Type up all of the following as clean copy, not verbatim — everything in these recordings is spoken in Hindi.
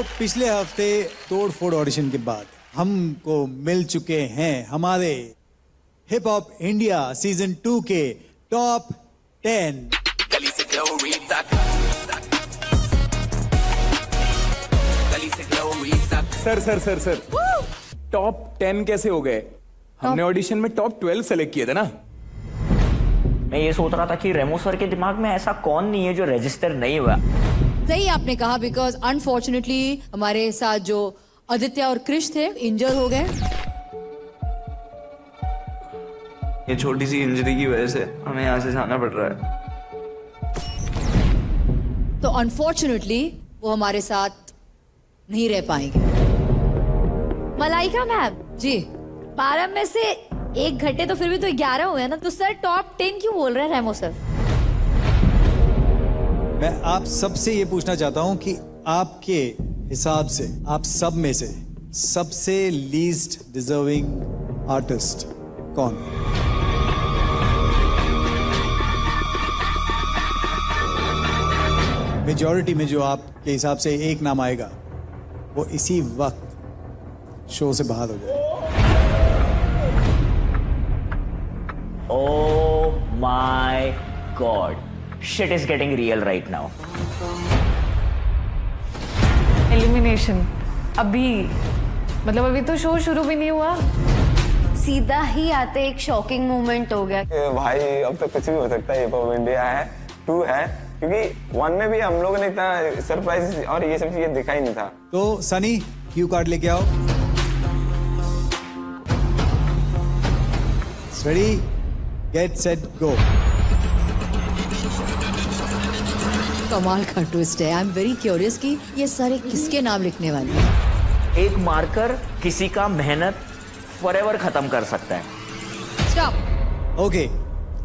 तो पिछले हफ्ते तोड़-फोड़ ऑडिशन के बाद हमको मिल चुके हैं हमारे हिप हॉप इंडिया सीजन 2 के टॉप 10। सर टॉप 10 कैसे हो गए? हमने ऑडिशन में टॉप 12 सेलेक्ट किए थे ना। मैं ये सोच रहा था कि रेमो सर के दिमाग में ऐसा कौन नहीं है जो रजिस्टर नहीं हुआ। सही आपने कहा, बिकॉज अनफॉर्चुनेटली हमारे साथ जो आदित्य और क्रिश थे इंजर हो गए। ये छोटी सी इंजरी की वजह से हमें यहाँ से जाना पड़ रहा है। तो अनफॉर्चुनेटली वो हमारे साथ नहीं रह पाएंगे। मलाइका मैम जी 12 में से 1 घंटे तो फिर भी तो 11 हुए ना, तो सर टॉप 10 क्यों बोल रहे हैं रेमो सर? मैं आप सबसे ये पूछना चाहता हूं कि आपके हिसाब से आप सब में से सबसे लीस्ट डिजर्विंग आर्टिस्ट कौन है? मेजॉरिटी में जो आपके हिसाब से एक नाम आएगा वो इसी वक्त शो से बाहर हो जाएगा। Oh my God, shit is getting real right now. Elimination अभी, मतलब अभी तो शो शुरू भी नहीं हुआ। सीधा ही आते एक शॉकिंग मोमेंट हो गया। भाई अब तो कुछ भी हो सकता है। हिप हॉप इंडिया है 2 है, क्योंकि 1 में भी हम लोगों ने इतना सरप्राइज और ये सब चीजें दिखा ही नहीं था। तो सनी क्यू कार्ड लेके आओ। Ready, get set go. कमाल का ट्विस्ट है। आई एम वेरी क्यूरियस कि ये सारे किसके नाम लिखने वाले हैं। एक मार्कर किसी का मेहनत फॉरएवर खत्म कर सकता है। Stop. Okay,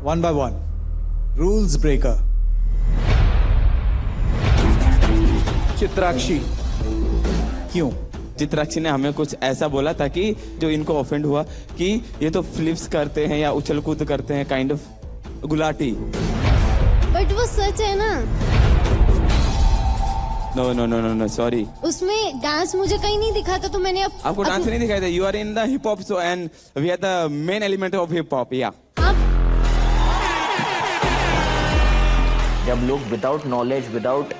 1 by 1 rules breaker. Chitrakshi. क्यों? चित्राक्षी ने हमें कुछ ऐसा बोला ताकि जो इनको ऑफेंड हुआ कि ये तो फ्लिप्स करते हैं या उछल कूद करते हैं, काइंड ऑफ गुलाटी। बट वो सच है ना। No no no no no sorry, उसमें डांस मुझे कहीं नहीं दिखा था, तो मैंने आपको डांस नहीं दिखाई था। You are in the hip hop so and we are the main element of hip hop. या जब लोग विदाउट नॉलेज, विदाउट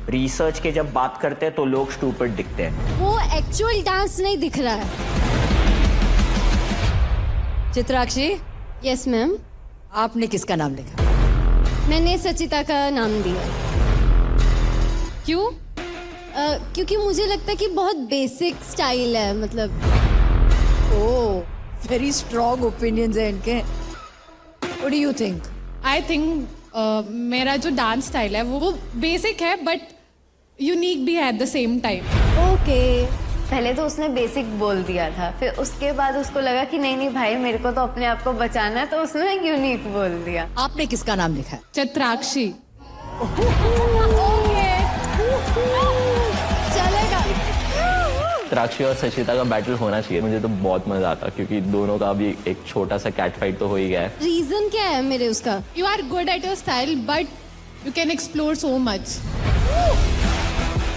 रिसर्च के जब बात करते हैं तो लोग स्टूपिड दिखते हैं। वो एक्चुअल डांस नहीं दिख रहा है। Chitrakshi, yes ma'am. आपने किसका नाम लिखा? मैंने सचिता का नाम दिया। क्यों? क्योंकि मुझे लगता है कि बहुत बेसिक स्टाइल है, मतलब। ओह, वेरी स्ट्रॉन्ग ओपिनियंस हैं इनके। What do you think? I think मेरा जो डांस स्टाइल है वो बेसिक है बट यूनिक भी है at the same time. Okay, पहले तो उसने बेसिक बोल दिया था, फिर उसके बाद उसको लगा कि नहीं नहीं भाई मेरे को तो अपने आप को बचाना है, तो उसने यूनिक बोल दिया। आपने किसका नाम लिखा है? चित्राक्षी। चलेगा। चित्राक्षी और सचिता का बैटल होना चाहिए। मुझे तो बहुत मजा आता क्योंकि दोनों का भी एक छोटा सा कैट फाइट तो हो ही गया है। रीजन क्या है मेरे उसका? You are good at your style but you can explore so much.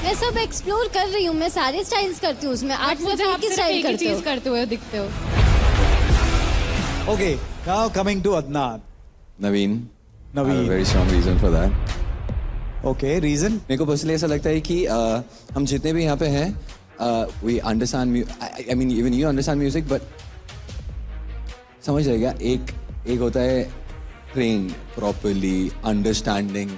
मैं सब एक्सप्लोर कर रही हूँ, मैं सारे स्टाइल्स करती हूँ उसमें। आप मुझे सिर्फ एक ही स्टाइल करते हो। करते हुए दिखते हो। Okay, now coming to Adnan. Naveen, Naveen. Very strong reason for that. Okay, reason? मेरे को पर्सनली ऐसा लगता है कि हम जितने भी यहाँ पे हैं, we understand, I mean even you understand music, but समझ जाएगा, एक होता है trained properly, understanding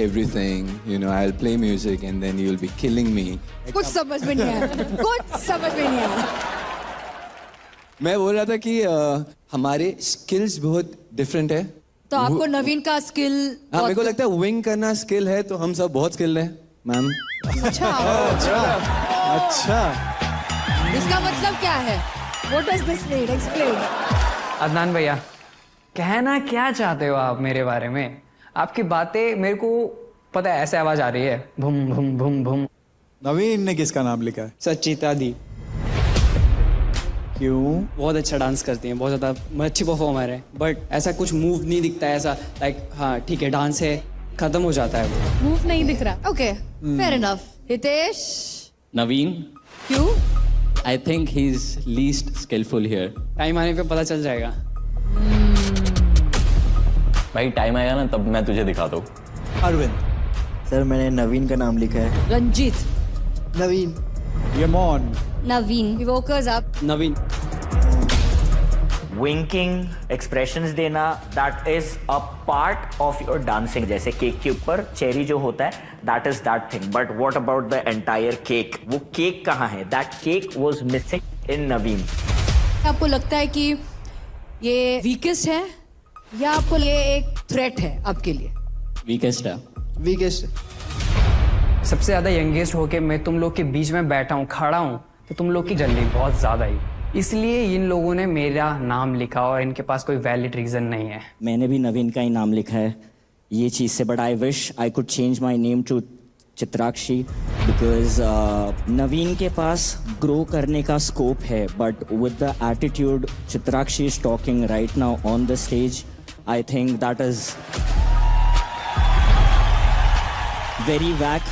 everything, you know, I'll play music and then you'll be killing me. कुछ समझ में नहीं आया। कुछ समझ में नहीं आया। मैं बोल रहा था कि हमारे स्किल्स बहुत डिफरेंट है। तो आपको नवीन का स्किल? हाँ, मेरे को लगता है विंग करना स्किल है, तो हम सब बहुत स्किल्ड हैं मैम। अच्छा, इसका मतलब क्या है? What does this mean? Explain. Adnan भैया, कहना क्या चाहते हो आप मेरे बारे में? आपकी बातें मेरे को पता है, ऐसे आवाज आ रही है, भूम भूम भूम भूम। नवीन ने किसका नाम लिखा है? सचिता दी। क्यों? बहुत अच्छा डांस करती हैं, बहुत ज़्यादा अच्छी परफॉर्मर है, बट ऐसा कुछ मूव नहीं दिखता है ऐसा, लाइक हाँ ठीक है डांस है, खत्म हो जाता है वो। मूव नहीं दिख रहा। Okay, fair enough. Hitesh, Naveen, क्यों? I think he's least skillful here. Time आने पे पता चल जाएगा। भाई टाइम आएगा ना तब मैं तुझे दिखाता हूँ। अरविंद, सर मैंने नवीन का नाम लिखा है। रंजीत, नवीन। यमोन, नवीन। इवोकर्स आप, नवीन। विंकिंग, एक्सप्रेशंस देना, that is a part of your dancing. जैसे केक के ऊपर चेरी जो होता है, that is that thing. But what about the entire cake? वो केक कहाँ है? That cake was missing in Naveen. आपको लगता है कि ये वीकेस्ट है या आपको ये एक थ्रेट है आपके लिए? वीकेस्ट है। वीकेस्ट। सबसे ज्यादा यंगेस्ट होके मैं तुम लोग के बीच में बैठा हूँ, खड़ा हूँ, तो तुम लोग की जल्दी बहुत ज्यादा ही, इसलिए इन लोगों ने मेरा नाम लिखा और इनके पास कोई वैलिड रीजन नहीं है। मैंने भी नवीन का ही नाम लिखा है ये चीज से, but I wish I could change my name to Chitrakshi, because Naveen के पास ग्रो करने का स्कोप है, but with the attitude Chitrakshi is talking right now on the stage, I think that is very wack.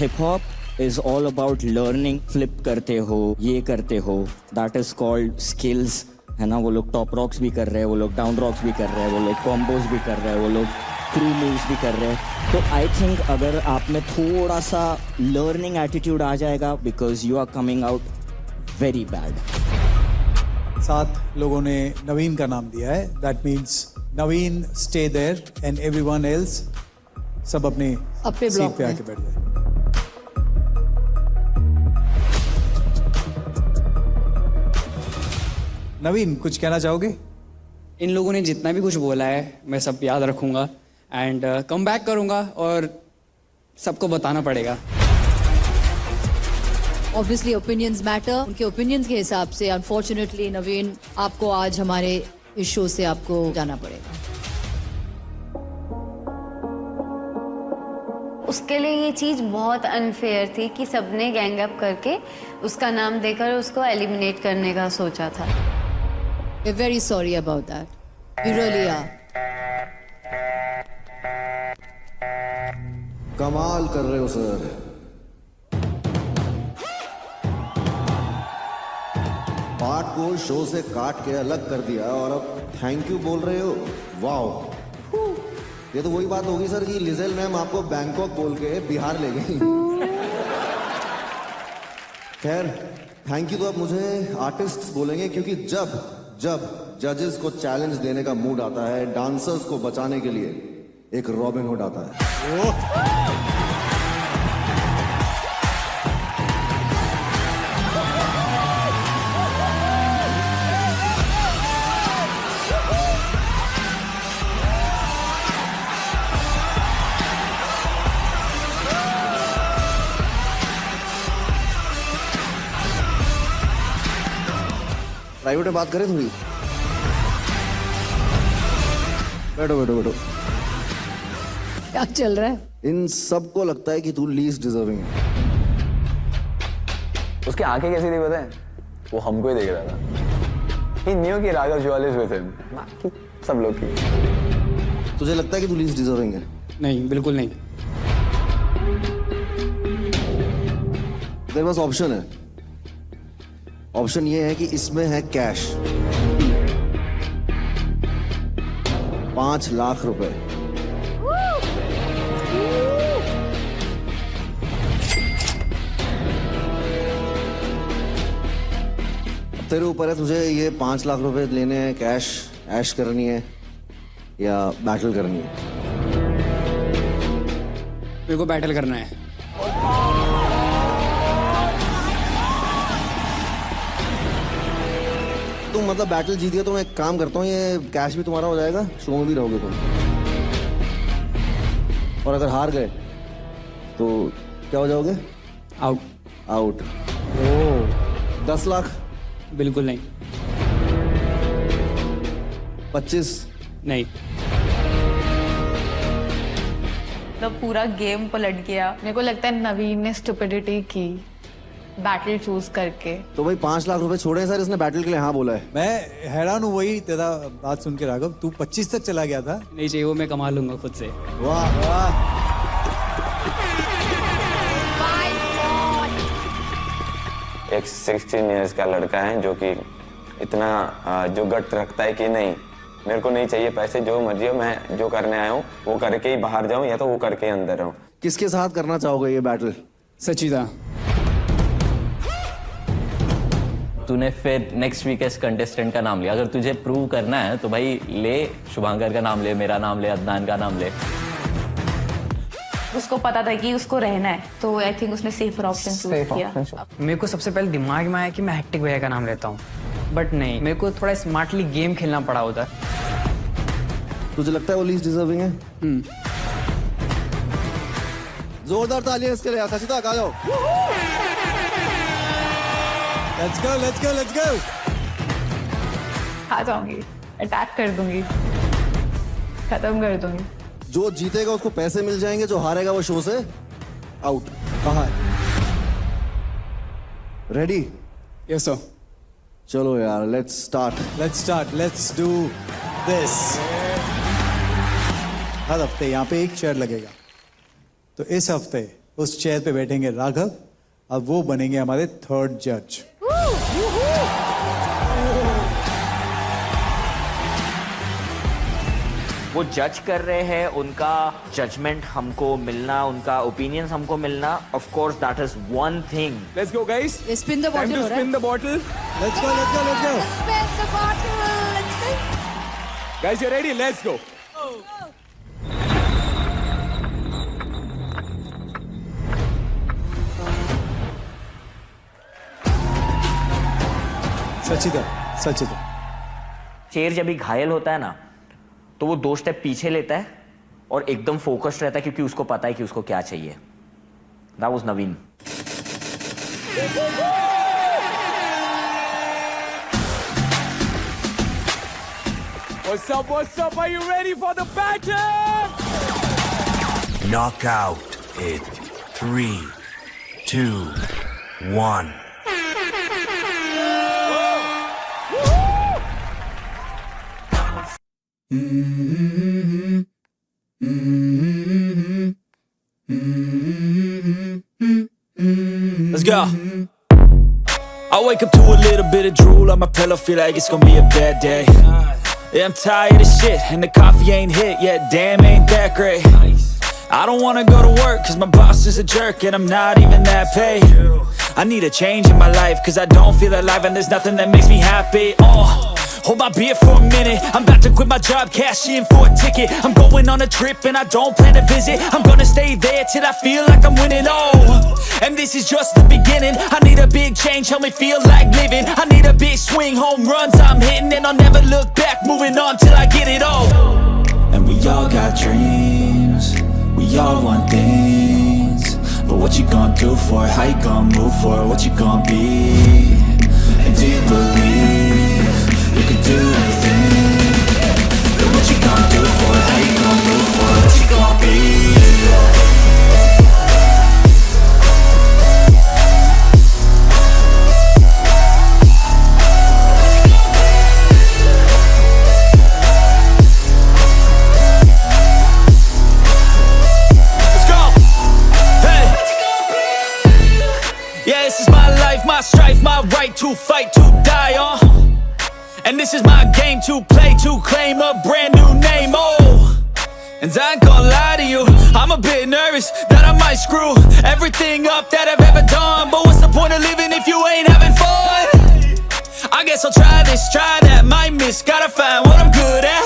Hip hop is all about learning, flip करते हो, ये करते हो, that is called skills, है ना? वो लोग टॉप रॉक्स भी कर रहे हैं, वो लोग डाउन रॉक्स भी कर रहे हैं, वो लोग कॉम्बोज भी कर रहे हैं, वो लोग क्रू मूव्स भी कर रहे हैं। तो आई थिंक अगर आप में थोड़ा सा लर्निंग एटीट्यूड आ जाएगा, because you are coming out very bad. 7 लोगों ने नवीन का नाम दिया है, that means Naveen stay there and everyone else सब अपने अपने सीट block पे में। आके बैठ जाए। नवीन, कुछ कहना चाहोगे? इन लोगों ने जितना भी कुछ बोला है मैं सब याद रखूंगा एंड कम बैक करूंगा और सबको बताना पड़ेगा। ऑब्वियसली ओपिनियंस मैटर, उनके ओपिनियंस के हिसाब से अनफॉर्चुनेटली नवीन आपको आज हमारे इस शो से आपको जाना पड़ेगा। उसके लिए ये चीज बहुत अनफेयर थी कि सबने गैंग अप करके उसका नाम देकर उसको एलिमिनेट करने का सोचा था। We're very sorry about that. We really are. कमाल कर रहे हो सर। पार्ट को शो से काट के अलग कर दिया और अब थैंक यू बोल रहे हो। वाओ, ये तो वही बात होगी सर कि लिजेल मैम आपको बैंकॉक बोल के बिहार ले गई। खैर, थैंक यू तो अब मुझे आर्टिस्ट बोलेंगे, क्योंकि जब जजेस को चैलेंज देने का मूड आता है, डांसर्स को बचाने के लिए एक रॉबिन हुड आता है। प्राइवेट में बात करें थोड़ी? बैठो बैठो बैठो। क्या चल रहा है? इन सबको लगता है कि तू लीस्ट डिजर्विंग है। उसकी आंखें कैसी थी पता है? वो हमको ही देख रहा था। He knew कि Raghav Jual is with him, बाकी सब लोग की। तुझे लगता है कि तू लीस्ट डिजर्विंग है? नहीं, बिल्कुल नहीं। तेरे पास ऑप्शन है। ऑप्शन ये है कि इसमें है कैश 5 लाख रुपए, तेरे ऊपर है, तुझे ये 5 लाख रुपए लेने हैं कैश, ऐश करनी है या बैटल करनी है? मेरे को बैटल करना है। तुम मतलब बैटल जीत गए तो मैं एक काम करता हूँ, ये कैश भी तुम्हारा हो जाएगा, शो में भी रहोगे तुम। और अगर हार गए तो क्या हो जाओगे? आउट। आउट। ओ 10 लाख? बिल्कुल नहीं। 25? नहीं। तो पूरा गेम पलट गया। मेरे को लगता है नवीन ने स्टुपिडिटी की बैटल चूज करके। तो भाई 5 लाख रुपए छोड़े सर, इसने बैटल के लिए हाँ बोला है। मैं हैरान हूँ वही तेरा बात सुन के राघव, तू 25 तक चला गया था। नहीं चाहिए, वो मैं कमा लूंगा खुद से। वाह वाह। एक 16 इयर्स का लड़का है जो कि इतना जो गट रखता है कि नहीं मेरे को नहीं चाहिए पैसे, जो मर्जी हो, मैं जो करने आया हूँ वो करके ही बाहर जाऊँ या तो वो करके ही अंदर रहूँ। किसके साथ करना चाहोगे ये बैटल? सचिता। तूने फिर नेक्स्ट वीक इस कंटेस्टेंट का नाम लिया, अगर तुझे प्रूव करना है तो भाई ले शुभांकर का नाम ले, मेरा नाम ले, अदनान का नाम ले। उसको पता था कि उसको रहना है, तो आई थिंक उसने सेफर ऑप्शन चूज किया। मेरे को सबसे पहले दिमाग में आया कि मैं हेक्टिक भैया का नाम लेता हूँ, बट नहीं, मेरे को थोड़ा स्मार्टली गेम खेलना पड़ा उधर। तुझे लगता है वो लीस्ट डिजर्विंग है? जोरदार तालियां इसके लिए। सचिता आ जाओ। Let's go, let's go, let's go. आ जाऊंगी, अटैक कर दूंगी, खत्म कर दूंगी। जो जीतेगा उसको पैसे मिल जाएंगे, जो हारेगा वो शो से आउट। बाहर। रेडी? Yes sir. चलो यार, let's start. Let's start. Let's do this. हर हफ्ते यहाँ पे एक चेयर लगेगा, तो इस हफ्ते उस चेयर पे बैठेंगे राघव, अब वो बनेंगे हमारे थर्ड जज। वो जज कर रहे हैं, उनका जजमेंट हमको मिलना, उनका ओपिनियंस हमको मिलना, of course that is one thing. Let's go guys, Spin the time bottle टू हो रहा है। Spin the bottle. Let's go, let's go, let's go. Spin the bottle. Let's go. Guys you ready? Let's go. Sachita, Sachita. शेर जब भी घायल होता है ना, तो वो 2 स्टेप पीछे लेता है और एकदम फोकस्ड रहता है, क्योंकि उसको पता है कि उसको क्या चाहिए। That was Naveen. What's up? What's up? Are you ready for the battle? Knockout in 3, 2, 1. Let's go. I wake up to a little bit of drool on my pillow, feel like it's gonna be a bad day. Yeah, I'm tired of shit, and the coffee ain't hit yet, damn ain't that great. I don't wanna go to work, cause my boss is a jerk, and I'm not even that paid. I need a change in my life, cause I don't feel alive, and there's nothing that makes me happy. Hold my beer for a minute, I'm about to quit my job, cash in for a ticket. I'm going on a trip and I don't plan to visit, I'm gonna stay there till I feel like I'm winning, and this is just the beginning. I need a big change, help me feel like living. I need a big swing, home runs I'm hitting, and I'll never look back, moving on till I get it all. And we all got dreams, we all want things, but what you gonna do for it? How you gonna move for it? What you gonna be? And do you believe you can do anything? But what you gonna do for it? How you gonna move for it? What you gonna be? Let's go! Hey! Yeah, this is my life, my strife, my right to fight, to die on. And this is my game to play, to claim a brand new name, and I ain't gonna lie to you, I'm a bit nervous that I might screw everything up that I've ever done. But what's the point of living if you ain't having fun? I guess I'll try this, try that, might miss, gotta find what I'm good at.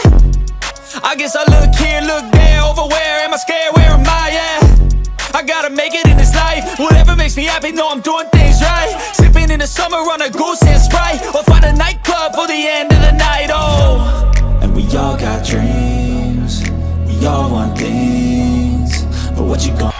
I guess I look here, look there, over where am I scared, where am I at? I gotta make it in this life, whatever makes me happy, know I'm doing things right. Sipping in the summer on a goose and Sprite, or find a nightclub for the end of the night, and we all got dreams, we all want things, but what you gonna